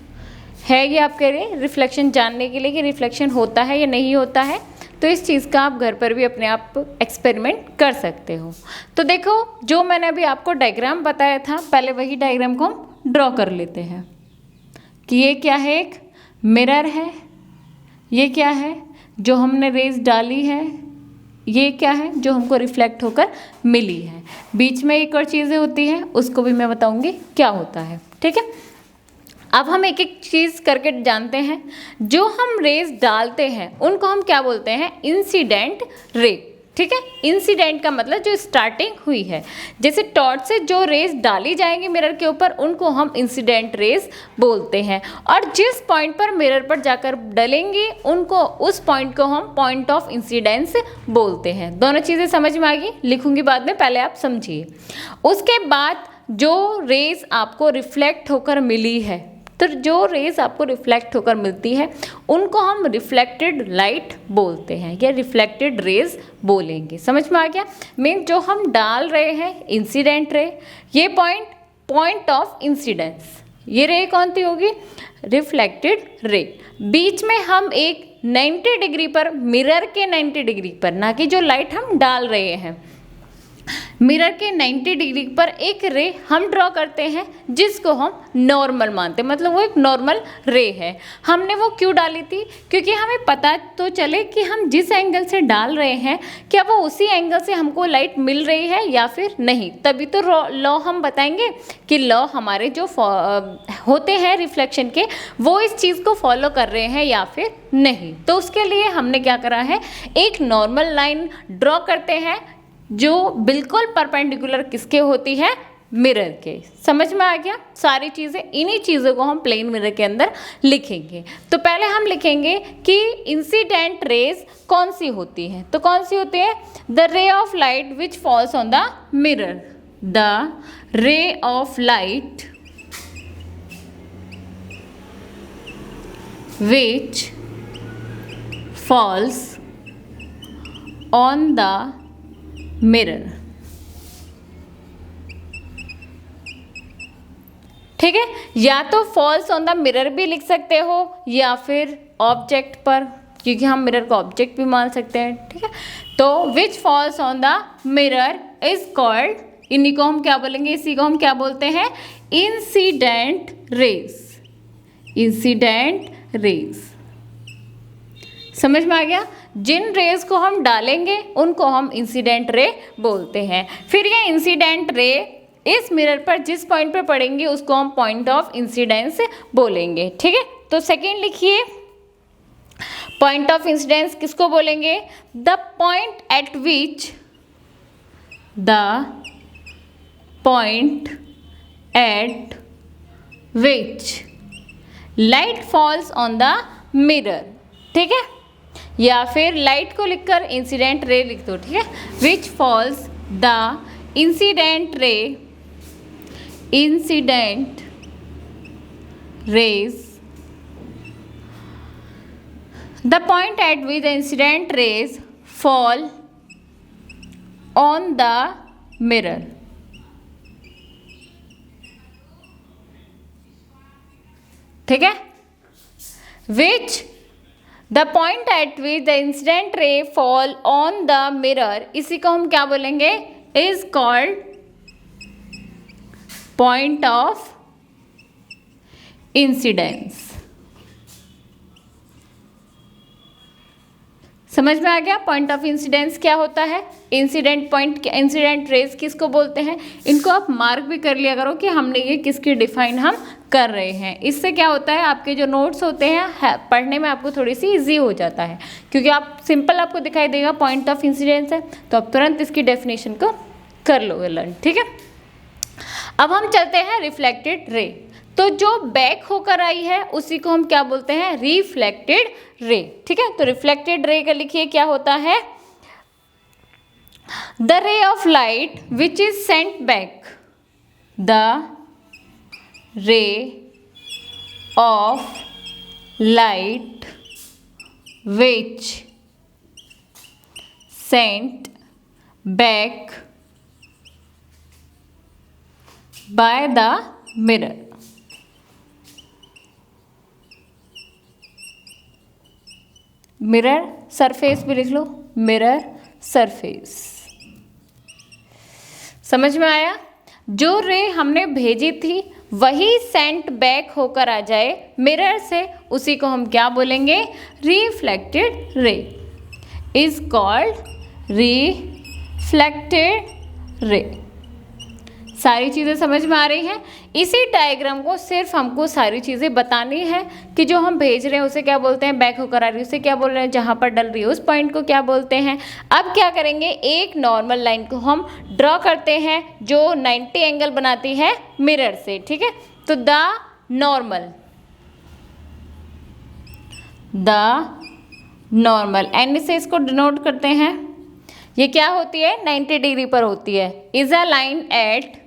है ये आपके लिए रिफ्लेक्शन जानने के लिए कि रिफ्लेक्शन होता है या नहीं होता है। तो इस चीज़ का आप घर पर भी अपने आप एक्सपेरिमेंट कर सकते हो। तो देखो, जो मैंने अभी आपको डायग्राम बताया था, पहले वही डायग्राम को हम ड्रॉ कर लेते हैं कि ये क्या है, एक मिरर है, ये क्या है जो हमने रेज डाली है, ये क्या है जो हमको रिफ्लेक्ट होकर मिली है। बीच में एक और चीज़ें होती हैं, उसको भी मैं बताऊंगी क्या होता है, ठीक है। अब हम एक एक चीज़ करके जानते हैं। जो हम रेज डालते हैं उनको हम क्या बोलते हैं, इंसिडेंट रे, ठीक है। इंसिडेंट का मतलब जो स्टार्टिंग हुई है, जैसे टॉर्च से जो रेज डाली जाएंगी मिरर के ऊपर उनको हम इंसिडेंट रेज बोलते हैं, और जिस पॉइंट पर मिरर पर जाकर डलेंगी उनको, उस पॉइंट को हम पॉइंट ऑफ इंसिडेंस बोलते हैं। दोनों चीज़ें समझ में आ गई, लिखूंगी बाद में, पहले आप समझिए। उसके बाद जो रेज आपको रिफ्लेक्ट होकर मिली है, तो जो रेज आपको रिफ्लेक्ट होकर मिलती है उनको हम रिफ्लेक्टेड लाइट बोलते हैं या रिफ्लेक्टेड रेज बोलेंगे। समझ में आ गया। मीन जो हम डाल रहे हैं इंसिडेंट रे, ये पॉइंट ऑफ इंसिडेंस, ये रे कौन सी होगी, रिफ्लेक्टेड रे। बीच में हम एक 90 डिग्री पर, मिरर के 90 डिग्री पर, ना कि जो लाइट हम डाल रहे हैं, मिरर के 90 डिग्री पर एक रे हम ड्रॉ करते हैं जिसको हम नॉर्मल मानते हैं, मतलब वो एक नॉर्मल रे है। हमने वो क्यों डाली थी, क्योंकि हमें पता तो चले कि हम जिस एंगल से डाल रहे हैं क्या वो उसी एंगल से हमको लाइट मिल रही है या फिर नहीं। तभी तो लॉ हम बताएंगे कि लॉ हमारे जो होते हैं रिफ्लेक्शन के, वो इस चीज़ को फॉलो कर रहे हैं या फिर नहीं। तो उसके लिए हमने क्या करा है, एक नॉर्मल लाइन ड्रॉ करते हैं जो बिल्कुल परपेंडिकुलर किसके होती है, मिरर के। समझ में आ गया। सारी चीज़ें, इन्हीं चीज़ों को हम प्लेन मिरर के अंदर लिखेंगे। तो पहले हम लिखेंगे कि इंसिडेंट रेज कौन सी होती है, तो कौन सी होती है, the ray of light which falls on the mirror, the ray of light which falls on the mirror, ठीक है। या तो फॉल्स ऑन द मिरर भी लिख सकते हो या फिर ऑब्जेक्ट पर, क्योंकि हम मिरर को ऑब्जेक्ट भी मान सकते हैं, ठीक है। तो which falls on the mirror is called, इन्हीं को हम क्या बोलेंगे, इसी को हम क्या बोलते हैं, इंसिडेंट रेज, इंसिडेंट रेज। समझ में आ गया। जिन रेज को हम डालेंगे उनको हम इंसिडेंट रे बोलते हैं। फिर ये इंसिडेंट रे इस मिरर पर जिस पॉइंट पर पड़ेंगे उसको हम पॉइंट ऑफ इंसिडेंस बोलेंगे, ठीक है। तो सेकेंड लिखिए, पॉइंट ऑफ इंसिडेंस किसको बोलेंगे, the point eight which, the point eight which light falls on the mirror, ठीक है। या फिर लाइट को लिखकर इंसिडेंट रे लिख दो, ठीक है। Which falls the incident ray, incident raise, the point eight which the incident raise fall on the mirror, ठीक है। Which the point eight which the incident ray fall on the mirror, इसी को हम क्या बोलेंगे, is called point of incidence. समझ में आ गया पॉइंट ऑफ इंसिडेंस क्या होता है। इंसिडेंट पॉइंट, इंसिडेंट रेज किसको बोलते हैं, इनको आप मार्क भी कर लिया करो कि हमने ये किसकी डिफाइन हम कर रहे हैं। इससे क्या होता है, आपके जो नोट्स होते हैं पढ़ने में आपको थोड़ी सी इजी हो जाता है, क्योंकि आप सिंपल आपको दिखाई देगा पॉइंट ऑफ इंसिडेंस है तो आप तुरंत इसकी डेफिनेशन को कर लोगे लर्न, ठीक है। अब हम चलते हैं रिफ्लेक्टेड रे। तो जो बैक होकर आई है उसी को हम क्या बोलते हैं, रिफ्लेक्टेड रे, ठीक है। तो रिफ्लेक्टेड रे का लिखिए क्या होता है, the ray of light which is sent back, the ray of light which Saint back by the mirror. Mirror surface भी लिख लो, मिरर सरफेस। समझ में आया? जो रे हमने भेजी थी वही सेंट बैक होकर आ जाए मिरर से, उसी को हम क्या बोलेंगे? Reflected ray is called reflected ray. सारी चीज़ें समझ में आ रही हैं? इसी डायग्राम को सिर्फ हमको सारी चीज़ें बतानी है कि जो हम भेज रहे हैं उसे क्या बोलते हैं, बैक होकर आ रही है उसे क्या बोल रहे हैं, जहाँ पर डल रही है उस पॉइंट को क्या बोलते हैं। अब क्या करेंगे, एक नॉर्मल लाइन को हम ड्रॉ करते हैं जो 90 एंगल बनाती है मिरर से, ठीक है। तो द नॉर्मल एन से इसको डिनोट करते हैं। ये क्या होती है? 90 डिग्री पर होती है। Is a line at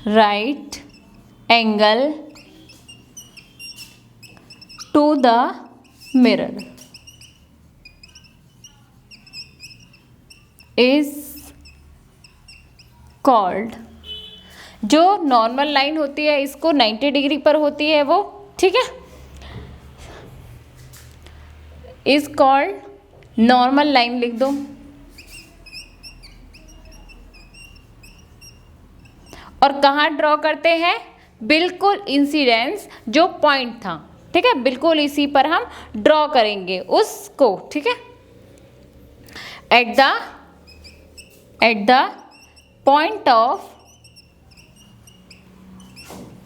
right angle to the mirror is called. जो नॉर्मल लाइन होती है इसको 90 डिग्री पर होती है वो, ठीक है, इज कॉल्ड नॉर्मल लाइन लिख दो। और कहाँ ड्रॉ करते हैं? बिल्कुल इंसिडेंस जो पॉइंट था, ठीक है, बिल्कुल इसी पर हम ड्रॉ करेंगे उसको, ठीक है, at the point of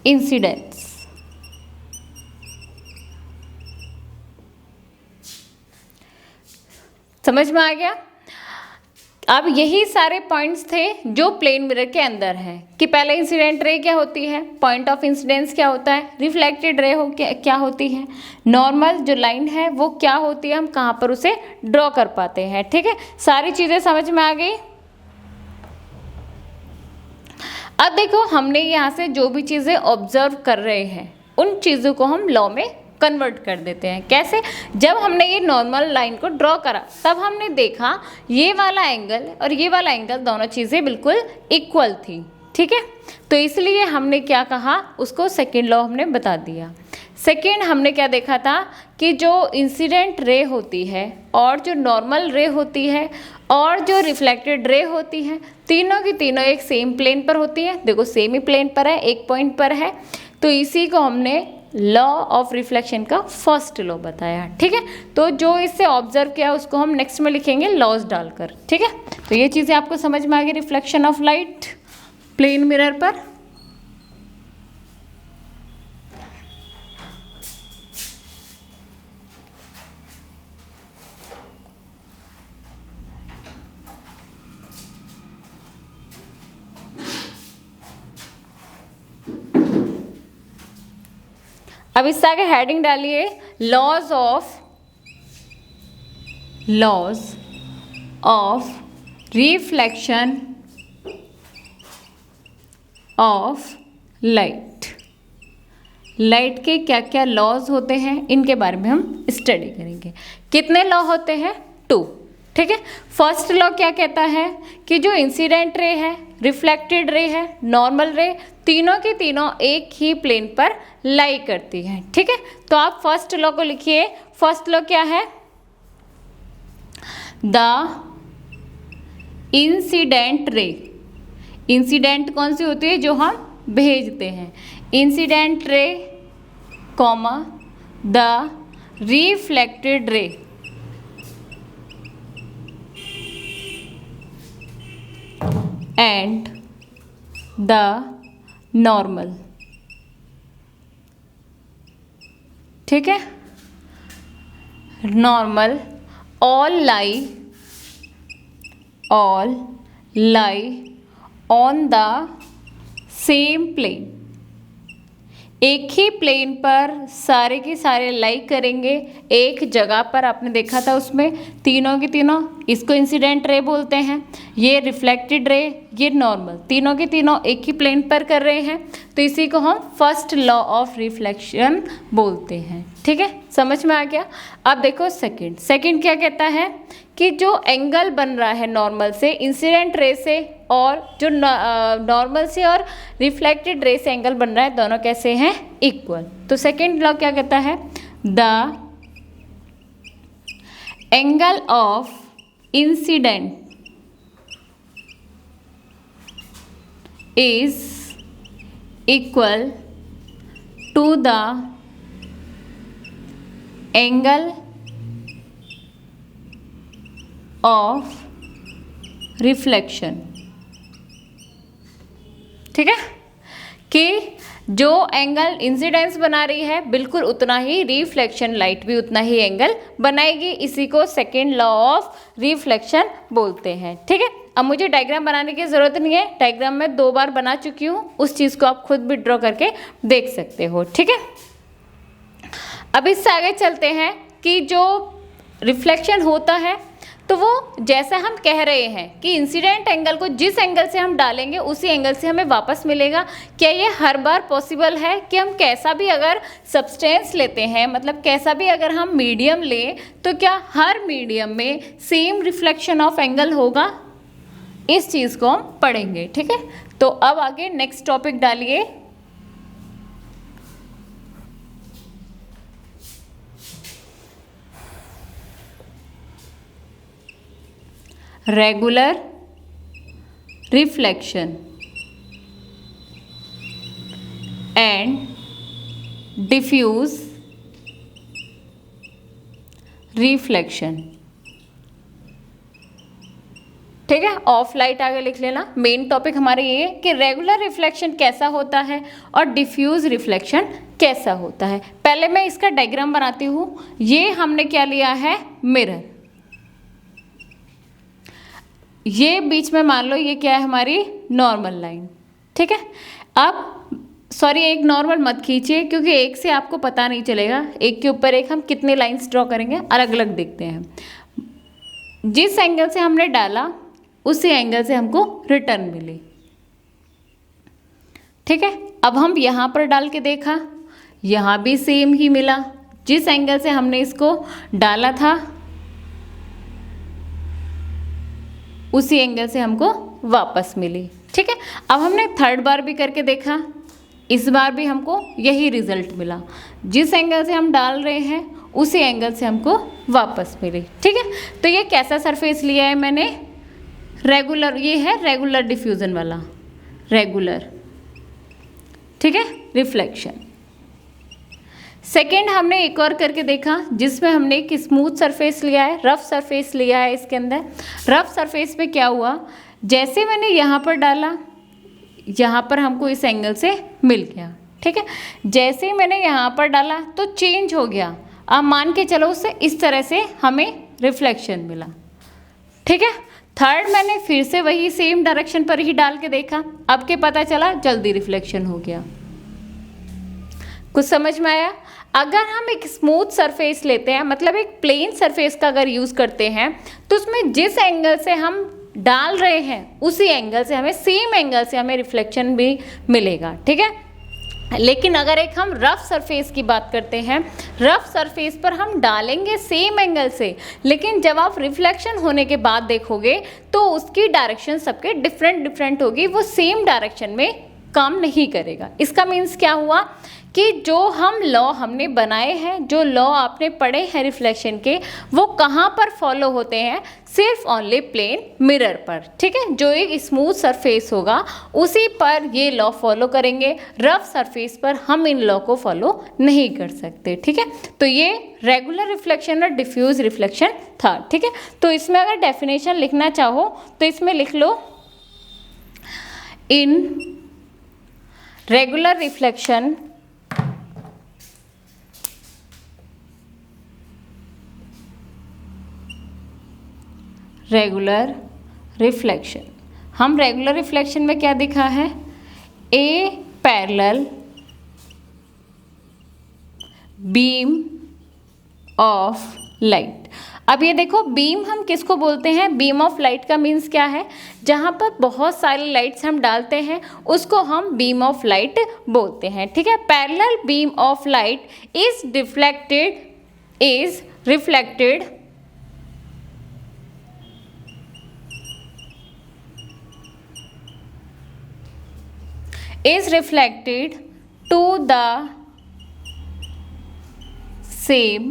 incidence. समझ में आ गया? अब यही सारे पॉइंट्स थे जो प्लेन मिरर के अंदर है कि पहले इंसिडेंट रे क्या होती है, पॉइंट ऑफ इंसिडेंस क्या होता है, रिफ्लेक्टेड रे हो क्या होती है, नॉर्मल जो लाइन है वो क्या होती है, हम कहाँ पर उसे ड्रॉ कर पाते हैं, ठीक है। सारी चीज़ें समझ में आ गई। अब देखो हमने यहाँ से जो भी चीज़ें ऑब्जर्व कर रहे हैं उन चीज़ों को हम लॉ में कन्वर्ट कर देते हैं। कैसे? जब हमने ये नॉर्मल लाइन को ड्रॉ करा तब हमने देखा ये वाला एंगल और ये वाला एंगल दोनों चीज़ें बिल्कुल इक्वल थी, ठीक है। तो इसलिए हमने क्या कहा, उसको सेकेंड लॉ हमने बता दिया। सेकेंड हमने क्या देखा था कि जो इंसिडेंट रे होती है और जो नॉर्मल रे होती है और जो रिफ्लेक्टेड रे होती है, तीनों की तीनों एक सेम प्लेन पर होती है। देखो सेम ही प्लेन पर है, एक पॉइंट पर है, तो इसी को हमने लॉ ऑफ रिफ्लेक्शन का फर्स्ट लॉ बताया, ठीक है। तो जो इससे ऑब्जर्व किया उसको हम नेक्स्ट में लिखेंगे लॉज डालकर, ठीक है। तो ये चीज़ें आपको समझ में आ गई, reflection of light plane mirror पर। अब इससे आगे हेडिंग डालिए laws of reflection of light. Light के क्या क्या लॉज होते हैं इनके बारे में हम स्टडी करेंगे। कितने लॉ होते हैं? 2, ठीक है। फर्स्ट लॉ क्या कहता है कि जो इंसिडेंट रे है, रिफ्लेक्टेड रे है, नॉर्मल रे, तीनों की तीनों एक ही प्लेन पर लाई करती है, ठीक है। तो आप फर्स्ट लॉ को लिखिए। फर्स्ट लॉ क्या है? The incident ray. इंसिडेंट कौन सी होती है? जो हम भेजते हैं। Incident ray comma the reflected ray and the normal, ठीक है। Normal all lie on the same plane. एक ही प्लेन पर सारे के सारे लाई करेंगे एक जगह पर। आपने देखा था उसमें तीनों की तीनों, इसको इंसिडेंट रे बोलते हैं, ये रिफ्लेक्टेड रे, ये नॉर्मल, तीनों की तीनों एक ही प्लेन पर कर रहे हैं, तो इसी को हम फर्स्ट लॉ ऑफ रिफ्लेक्शन बोलते हैं, ठीक है। समझ में आ गया? अब देखो सेकंड क्या कहता है कि जो एंगल बन रहा है नॉर्मल से, इंसिडेंट रे से, और जो नॉर्मल से और रिफ्लेक्टेड रे से एंगल बन रहा है, दोनों कैसे हैं? इक्वल। तो सेकेंड लॉ क्या कहता है? The angle of incident is equal to the angle of reflection। ठीक है, कि जो एंगल इंसिडेंस बना रही है बिल्कुल उतना ही रिफ्लेक्शन लाइट भी उतना ही एंगल बनाएगी। इसी को सेकेंड लॉ ऑफ रिफ्लेक्शन बोलते हैं। ठीक है, अब मुझे डायग्राम बनाने की ज़रूरत नहीं है, डायग्राम मैं 2 बार बना चुकी हूँ, उस चीज़ को आप खुद भी ड्रॉ करके देख सकते हो। ठीक है, अब इससे आगे चलते हैं कि जो रिफ्लेक्शन होता है तो वो जैसा हम कह रहे हैं कि इंसिडेंट एंगल को जिस एंगल से हम डालेंगे उसी एंगल से हमें वापस मिलेगा। क्या ये हर बार पॉसिबल है कि हम कैसा भी अगर सब्सटेंस लेते हैं, मतलब कैसा भी अगर हम मीडियम लें, तो क्या हर मीडियम में सेम रिफ्लेक्शन ऑफ एंगल होगा? इस चीज़ को हम पढ़ेंगे। ठीक है, तो अब आगे नेक्स्ट टॉपिक डालिए। Regular reflection and diffuse reflection. ठीक है, ऑफ लाइट आगे लिख लेना। मेन टॉपिक हमारे ये है कि रेगुलर रिफ्लेक्शन कैसा होता है और डिफ्यूज रिफ्लेक्शन कैसा होता है। पहले मैं इसका डायग्राम बनाती हूँ। ये हमने क्या लिया है? मिरर। ये बीच में मान लो ये क्या है? हमारी नॉर्मल लाइन। ठीक है, अब सॉरी एक नॉर्मल मत खींचिए क्योंकि एक से आपको पता नहीं चलेगा, एक के ऊपर एक हम कितने लाइंस ड्रॉ करेंगे, अलग अलग देखते हैं। जिस एंगल से हमने डाला उसी एंगल से हमको रिटर्न मिली। ठीक है, अब हम यहाँ पर डाल के देखा, यहाँ भी सेम ही मिला। जिस एंगल से हमने इसको डाला था उसी एंगल से हमको वापस मिली। ठीक है, अब हमने थर्ड बार भी करके देखा, इस बार भी हमको यही रिजल्ट मिला। जिस एंगल से हम डाल रहे हैं उसी एंगल से हमको वापस मिली। ठीक है, तो ये कैसा सरफेस लिया है मैंने? रेगुलर। ये है रेगुलर डिफ्यूजन वाला, रेगुलर। ठीक है, रिफ्लेक्शन। सेकेंड हमने एक और करके देखा जिसमें हमने एक स्मूथ सरफेस लिया है, रफ सरफेस लिया है। इसके अंदर रफ सरफेस में क्या हुआ? जैसे मैंने यहाँ पर डाला, यहाँ पर हमको इस एंगल से मिल गया। ठीक है, जैसे ही मैंने यहाँ पर डाला तो चेंज हो गया। अब मान के चलो उससे इस तरह से हमें रिफ्लेक्शन मिला। ठीक है, थर्ड मैंने फिर से वही सेम डायरेक्शन पर ही डाल के देखा, अब के पता चला जल्दी रिफ्लेक्शन हो गया। कुछ समझ में आया? अगर हम एक स्मूथ सरफेस लेते हैं, मतलब एक प्लेन सरफेस का अगर यूज़ करते हैं, तो उसमें जिस एंगल से हम डाल रहे हैं उसी एंगल से हमें, सेम एंगल से हमें रिफ्लेक्शन भी मिलेगा। ठीक है, लेकिन अगर एक हम रफ सरफेस की बात करते हैं, रफ सरफेस पर हम डालेंगे सेम एंगल से, लेकिन जब आप रिफ्लेक्शन होने के बाद देखोगे तो उसकी डायरेक्शन सबके डिफरेंट होगी, वो सेम डायरेक्शन में काम नहीं करेगा। इसका मीन्स क्या हुआ कि जो हम लॉ हमने बनाए हैं, जो लॉ आपने पढ़े हैं रिफ्लेक्शन के, वो कहाँ पर फॉलो होते हैं? सिर्फ ओनली प्लेन मिरर पर। ठीक है, जो एक स्मूथ सरफेस होगा उसी पर ये लॉ फॉलो करेंगे, रफ सरफेस पर हम इन लॉ को फॉलो नहीं कर सकते। ठीक है, तो ये रेगुलर रिफ्लेक्शन और डिफ्यूज रिफ्लेक्शन था। ठीक है, तो इसमें अगर डेफिनेशन लिखना चाहो तो इसमें लिख लो, in regular reflection regular reflection, हम रेगुलर रिफ्लेक्शन में क्या दिखा है? A parallel beam of light. अब ये देखो, बीम हम किसको बोलते हैं? बीम ऑफ लाइट का मीन्स क्या है? जहाँ पर बहुत सारी लाइट्स हम डालते हैं उसको हम बीम ऑफ लाइट बोलते हैं। ठीक है, parallel beam of light is reflected is reflected to the same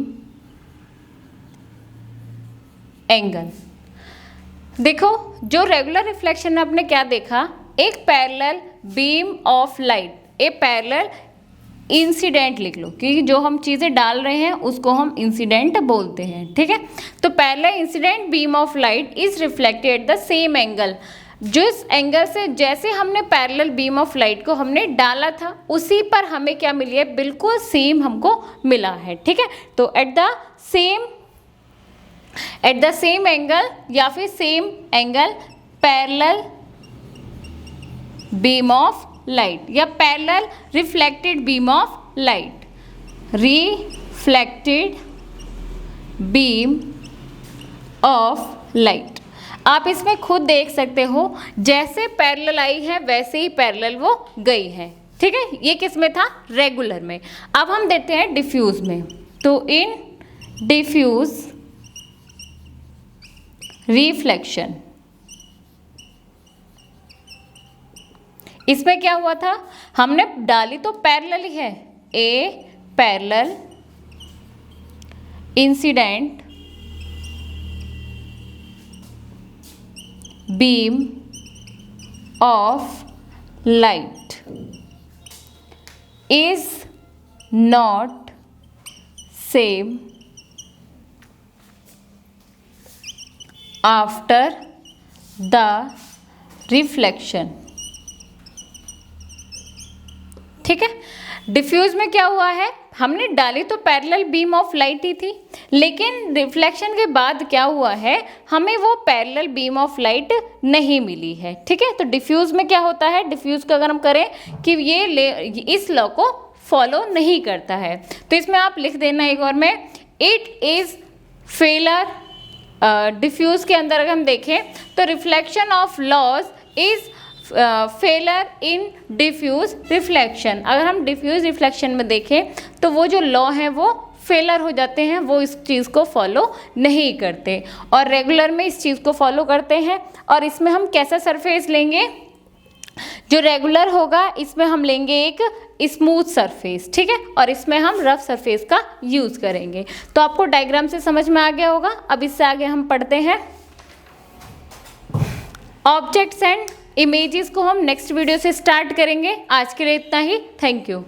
angle. देखो जो रेगुलर रिफ्लेक्शन में आपने क्या देखा, एक पैरेलल बीम ऑफ लाइट, एक पैरेलल इंसिडेंट लिख लो क्योंकि जो हम चीज़ें डाल रहे हैं उसको हम इंसिडेंट बोलते हैं, ठीक है। तो parallel incident beam of light is reflected at the same angle, जिस एंगल से जैसे हमने पैरेलल बीम ऑफ लाइट को हमने डाला था उसी पर हमें क्या मिली है, बिल्कुल सेम हमको मिला है, ठीक है। तो एट द सेम एंगल या फिर same angle parallel beam of light या parallel reflected beam of light, reflected beam of light. आप इसमें खुद देख सकते हो जैसे पैरेलल आई है वैसे ही पैरेलल वो गई है, ठीक है। ये किस में था, रेगुलर में। अब हम देते हैं डिफ्यूज में। तो इन डिफ्यूज रिफ्लेक्शन, इसमें क्या हुआ था, हमने डाली तो पैरेलल ही है, a parallel incident beam of light is not same after the reflection, ठीक है। डिफ्यूज में क्या हुआ है, हमने डाली तो पैरेलल बीम ऑफ लाइट ही थी, लेकिन रिफ्लेक्शन के बाद क्या हुआ है, हमें वो पैरेलल बीम ऑफ लाइट नहीं मिली है, ठीक है। तो डिफ्यूज में क्या होता है, डिफ्यूज का अगर हम करें कि ये इस लॉ को फॉलो नहीं करता है, तो इसमें आप लिख देना एक और में, इट इज फेलर। डिफ्यूज के अंदर अगर हम देखें तो reflection of laws is failure in diffuse reflection. अगर हम डिफ्यूज रिफ्लेक्शन में देखें तो वो जो लॉ है वो फेलर हो जाते हैं, वो इस चीज़ को फॉलो नहीं करते, और रेगुलर में इस चीज़ को फॉलो करते हैं। और इसमें हम कैसा सरफेस लेंगे, जो रेगुलर होगा इसमें हम लेंगे एक स्मूथ सरफेस, ठीक है, और इसमें हम रफ सरफेस का यूज़ करेंगे। तो आपको डायग्राम से समझ में आ गया होगा। अब इससे आगे हम पढ़ते हैं ऑब्जेक्ट्स एंड इमेजेस को हम नेक्स्ट वीडियो से स्टार्ट करेंगे। आज के लिए इतना ही, थैंक यू।